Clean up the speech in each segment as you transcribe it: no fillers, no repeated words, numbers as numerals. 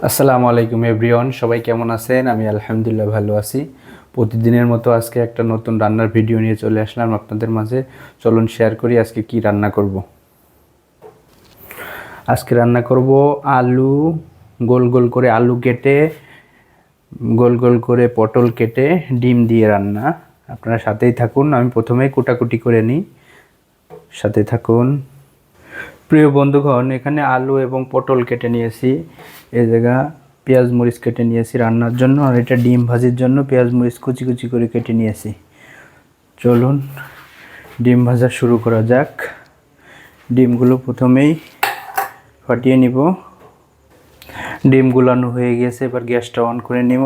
আসসালামু আলাইকুম এভরিওয়ান, সবাই কেমন আছেন? আমি আলহামদুলিল্লাহ ভালো আছি। প্রতিদিনের মতো আজকে একটা নতুন রান্নার ভিডিও নিয়ে চলে আসলাম আপনাদের মাঝে। চলুন শেয়ার করি আজকে কি রান্না করব। আজকে রান্না করব আলু, গোল গোল করে আলু কেটে, গোল গোল করে পটল কেটে, ডিম দিয়ে রান্না। আপনারা সাথেই থাকুন, আমি প্রথমেই কুটাকুটি করে নিই, সাথে থাকুন। প্রিয় বন্ধুগণ, এখানে আলু এবং পটল কেটে নিয়েছি, এই জায়গা পেঁয়াজ মরিচ কেটে নিয়েছি রান্নার জন্য, আর এটা ডিম ভাজির জন্য পেঁয়াজ মরিচ কুচি কুচি করে কেটে নিয়েছি। চলুন ডিম ভাজা শুরু করা যাক। ডিমগুলো প্রথমেই ফাটিয়ে নিব। ডিম গুলানো হয়ে গেছে, এবার গ্যাসটা অন করে নিব।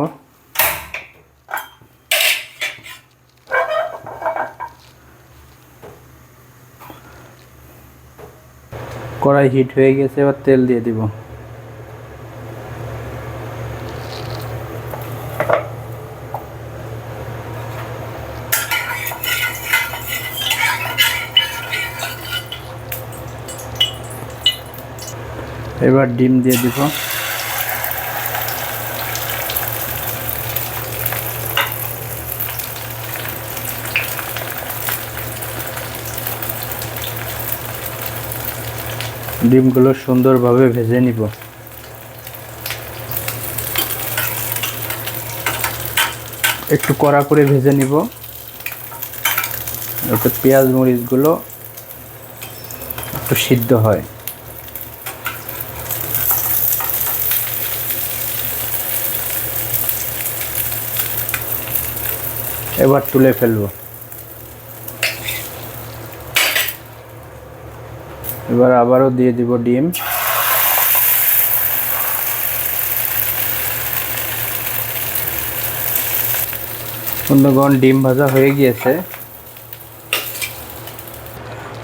কড়াই হিট হয়ে গেছে, এবার তেল দিয়ে দিব। এবার ডিম দিয়ে দিব। ডিমগুলো সুন্দরভাবে ভেজে নিব। একটু কড়া করে ভেজে নিব, যাতে পেঁয়াজ মরিচগুলো একটু সিদ্ধ হয়। এবার তুলে ফেলব। এবার আবারও দিয়ে দিব ডিম। বন্ধুগণ, ডিম ভাজা হয়ে গিয়েছে।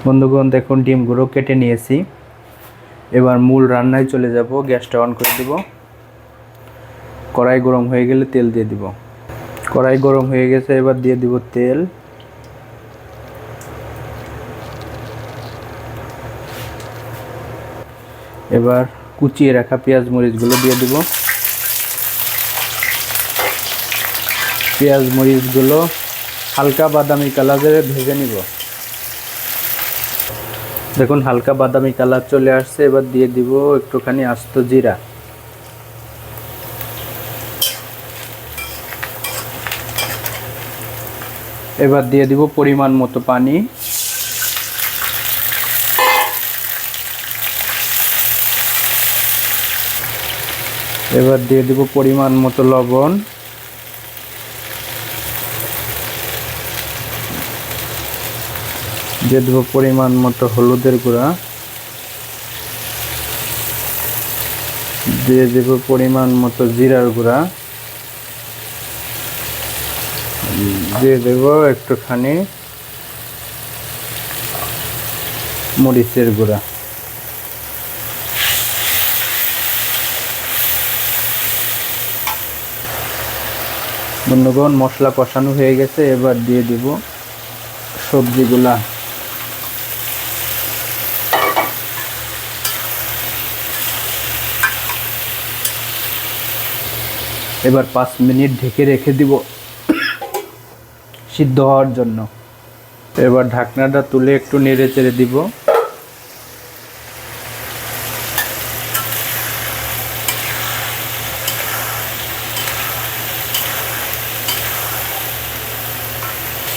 বন্ধুগণ দেখুন, ডিমগুলো কেটে নিয়েছি। এবার মূল রান্নায় চলে যাব। গ্যাসটা অন করে দিব। কড়াই গরম হয়ে গেলে তেল দিয়ে দিব। কড়াই গরম হয়ে গেছে, এবার দিয়ে দিব তেল। এবার কুচিয়ে রাখা পেঁয়াজ মরিচগুলো দিয়ে দিব। পেঁয়াজ মরিচগুলো হালকা বাদামি কালারে ভেজে নিব। দেখুন হালকা বাদামি কালার চলে আসছে, এবার দিয়ে দিব একটুখানি আস্ত জিরা। এবার দিয়ে দিব পরিমাণ মতো পানি। এবার দিয়ে দিব পরিমাণ মতো লবণ। দিয়ে দেব পরিমাণ মতো হলুদের গুঁড়া। দিয়ে দেব পরিমাণ মতো জিরার গুঁড়া। দিয়ে দেব একটুখানি মরিচের গুঁড়া। বন্ধুগণ, মশলা কষানো হয়ে গেছে, এবার দিয়ে দিব সবজিগুলা। এবার 5 মিনিট ঢেকে রেখে দিব সিদ্ধ হওয়ার জন্য। এবার ঢাকনাটা তুলে একটু নেড়ে চেড়ে দিব।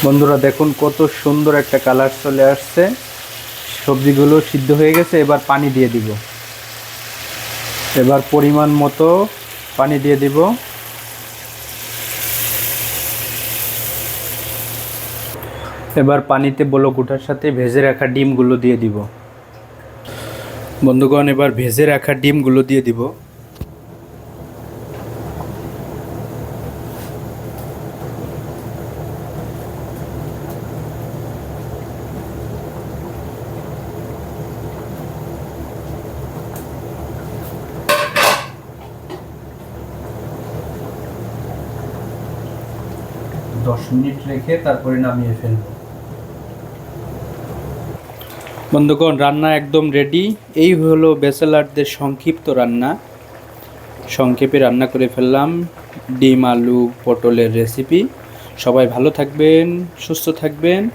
বন্ধুরা দেখুন কত সুন্দর একটা কালার চলে আসছে। সবজিগুলো সিদ্ধ হয়ে গেছে, এবার পানি দিয়ে দিব। এবার পরিমাণ মতো পানি দিয়ে দিব। এবার পানিতে বলক ওঠার সাথে ভেজে রাখা ডিমগুলো দিয়ে দিব। বন্ধুগণ, এবার ভেজে রাখা ডিমগুলো দিয়ে দিব। দশ মিনিট রেখে তারপরে নামিয়ে ফেলব। বন্ধুগণ, রান্না একদম রেডি। এই হলো ব্যাচেলারদের সংক্ষিপ্ত রান্না। সংক্ষেপে রান্না করে ফেললাম ডিম আলু পটলের রেসিপি। সবাই ভালো থাকবেন, সুস্থ থাকবেন।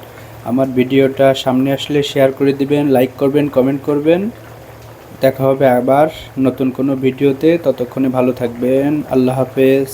আমার ভিডিওটা সামনে আসলে শেয়ার করে দিবেন, লাইক করবেন, কমেন্ট করবেন। দেখা হবে আবার নতুন কোনো ভিডিওতে। ততক্ষণে ভালো থাকবেন। আল্লাহ হাফেজ।